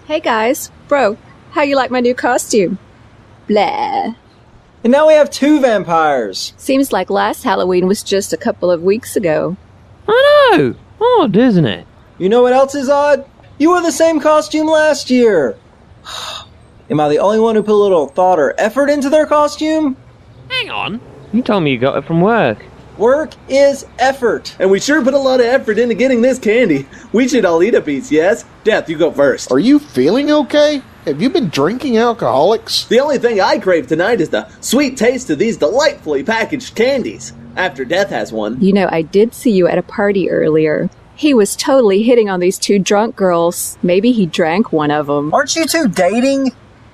Hey guys, bro, how you like my new costume? Blah. And now we have 2 vampires. Seems like last Halloween was just a couple of weeks ago. I know! Odd, isn't it? You know what else is odd? You wore the same costume last year. Am I the only one who put a little thought or effort into their costume? Hang on. You told me you got it from work. Work is effort. And we sure put a lot of effort into getting this candy. We should all eat a piece, yes? Death, you go first. Are you feeling okay? Have you been drinking alcoholics? The only thing I crave tonight is the sweet taste of these delightfully packaged candies. After Death has one. You know, I did see you at a party earlier. He was totally hitting on these 2 drunk girls. Maybe he drank one of them. Aren't you 2 dating?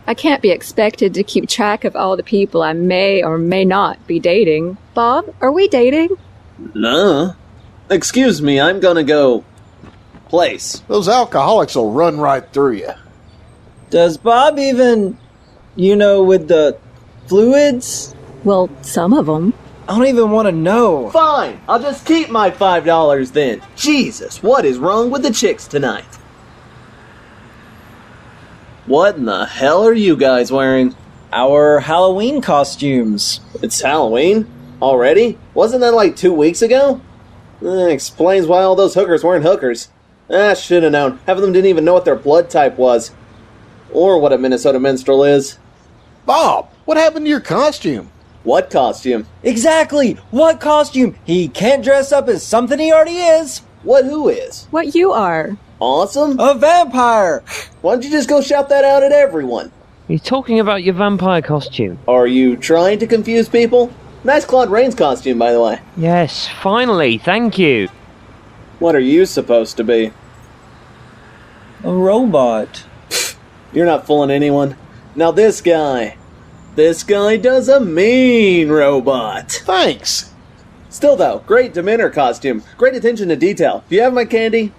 I can't be expected to keep track of all the people I may or may not be dating. Bob, are we dating? No. Excuse me, I'm gonna go... place. Those alcoholics will run right through you. Does Bob even, with the fluids? Well, some of them. I don't even want to know. Fine, I'll just keep my $5 then. Jesus, what is wrong with the chicks tonight? What in the hell are you guys wearing? Our Halloween costumes. It's Halloween? Already? Wasn't that like 2 weeks ago? Explains why all those hookers weren't hookers. Should have known. Half of them didn't even know what their blood type was. Or what a Minnesota minstrel is. Bob, what happened to your costume? What costume? Exactly! What costume? He can't dress up as something he already is. What who is? What you are. Awesome? A vampire! Why don't you just go shout that out at everyone? You're talking about your vampire costume. Are you trying to confuse people? Nice Claude Rains costume, by the way. Yes, finally, thank you. What are you supposed to be? A robot. You're not fooling anyone. Now this guy does a mean robot. Thanks. Still though, great demeanor costume. Great attention to detail. Do you have my candy?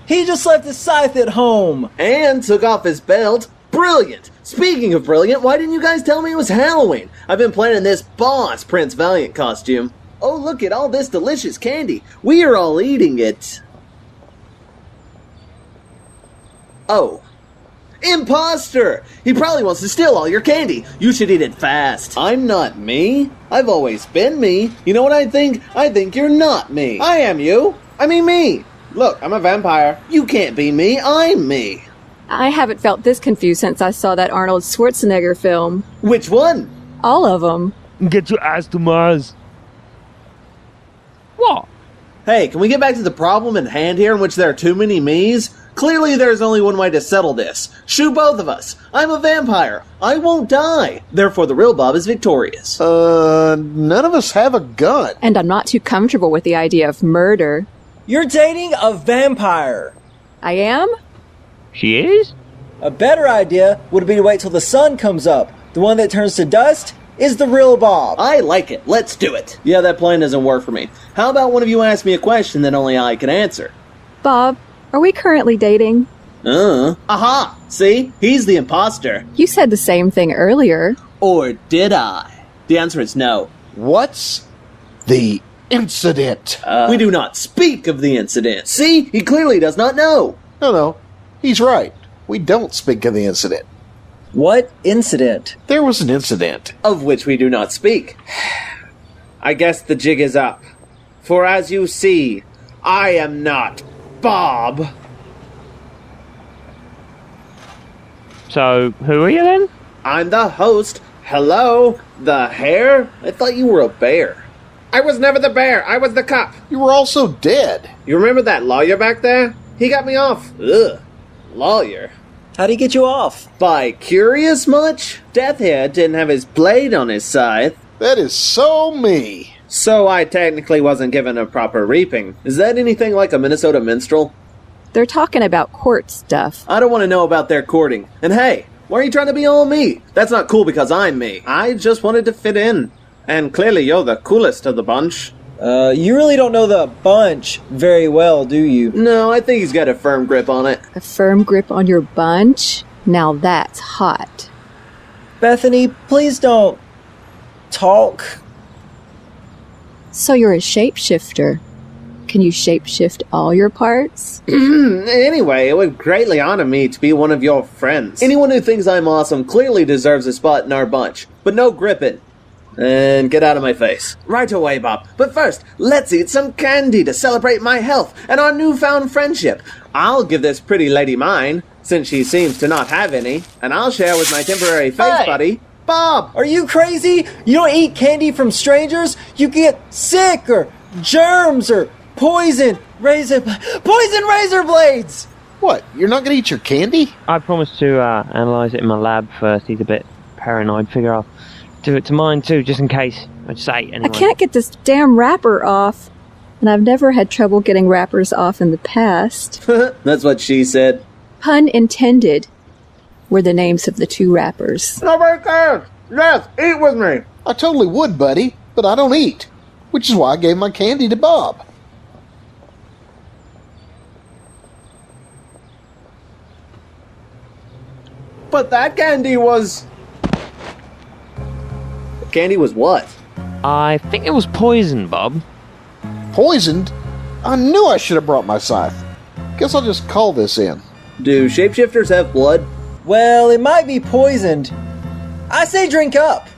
He just left his scythe at home. And took off his belt. Brilliant! Speaking of brilliant, why didn't you guys tell me it was Halloween? I've been planning this boss Prince Valiant costume. Oh, look at all this delicious candy. We are all eating it. Oh. Imposter! He probably wants to steal all your candy. You should eat it fast. I'm not me. I've always been me. You know what I think? I think you're not me. I am you. I mean me. Look, I'm a vampire. You can't be me. I'm me. I haven't felt this confused since I saw that Arnold Schwarzenegger film. Which one? All of them. Get your ass to Mars. What? Hey, can we get back to the problem in hand here in which there are too many me's? Clearly there's only one way to settle this. Shoot both of us. I'm a vampire. I won't die. Therefore the real Bob is victorious. None of us have a gun. And I'm not too comfortable with the idea of murder. You're dating a vampire. I am? She is? A better idea would be to wait till the sun comes up. The one that turns to dust is the real Bob. I like it. Let's do it. Yeah, that plan doesn't work for me. How about one of you ask me a question that only I can answer? Bob, are we currently dating? Aha! See? He's the imposter. You said the same thing earlier. Or did I? The answer is no. What's the incident? We do not speak of the incident. See? He clearly does not know. No, he's right. We don't speak of the incident. What incident? There was an incident. Of which we do not speak. I guess the jig is up. For as you see, I am not Bob. So, who are you then? I'm the host. Hello? The hare? I thought you were a bear. I was never the bear. I was the cop. You were also dead. You remember that lawyer back there? He got me off. Ugh. Lawyer. How'd he get you off? By curious much? Deathhead didn't have his blade on his scythe. That is so me. So I technically wasn't given a proper reaping. Is that anything like a Minnesota minstrel? They're talking about court stuff. I don't want to know about their courting. And hey, why are you trying to be all me? That's not cool because I'm me. I just wanted to fit in. And clearly you're the coolest of the bunch. You really don't know the bunch very well, do you? No, I think he's got a firm grip on it. A firm grip on your bunch? Now that's hot. Bethany, please don't talk. So you're a shapeshifter. Can you shapeshift all your parts? Anyway, it would greatly honor me to be one of your friends. Anyone who thinks I'm awesome clearly deserves a spot in our bunch. But no gripping. And get out of my face. Right away, Bob. But first, let's eat some candy to celebrate my health and our newfound friendship. I'll give this pretty lady mine, since she seems to not have any, and I'll share with my temporary face buddy, Bob. Are you crazy? You don't eat candy from strangers? You get sick, or germs, or poison razor blades! What, you're not gonna eat your candy? I promised to analyse it in my lab first. He's a bit paranoid. Figure I'll do it to mine too, just in case. I just ate anyway. I can't get this damn wrapper off. And I've never had trouble getting wrappers off in the past. That's what she said. Pun intended were the names of the 2 rappers. Nobody cares! Yes, eat with me! I totally would, buddy, but I don't eat. Which is why I gave my candy to Bob. But that candy was... Candy was what? I think it was poison, Bob. Poisoned? I knew I should have brought my scythe. Guess I'll just call this in. Do shapeshifters have blood? Well, it might be poisoned. I say drink up.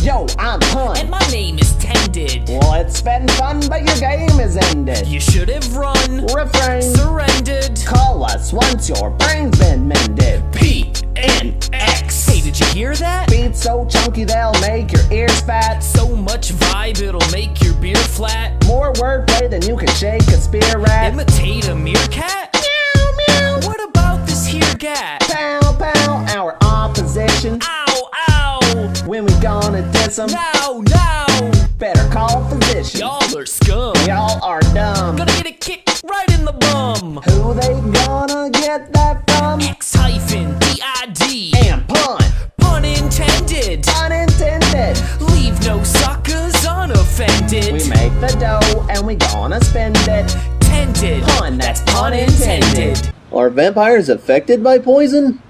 Yo, I'm Pun. And my name is Tended. Well, it's been fun, but your game is ended. You should have run. Refrain. Surrendered. Call us once your brain's been mended. PNX. Hey, did you hear that? Beats so chunky they'll make your ears fat. So much vibe it'll make your beer flat. More wordplay than you can shake a spear rat. Imitate a meerkat? Meow, meow. What about this here gat? Pow, pow, our opposition. Ow, ow. When we gonna diss 'em? Now, now. Better call physician. Y'all are scum. Y'all are dumb. Gonna get a kick right in the bum. Who they gonna get that from? X-D-I-D. And pun. Pun intended. Unintended. Leave no suckers unoffended. We make the dough and we gonna spend it. Tended. Pun, that's pun intended. Are vampires affected by poison?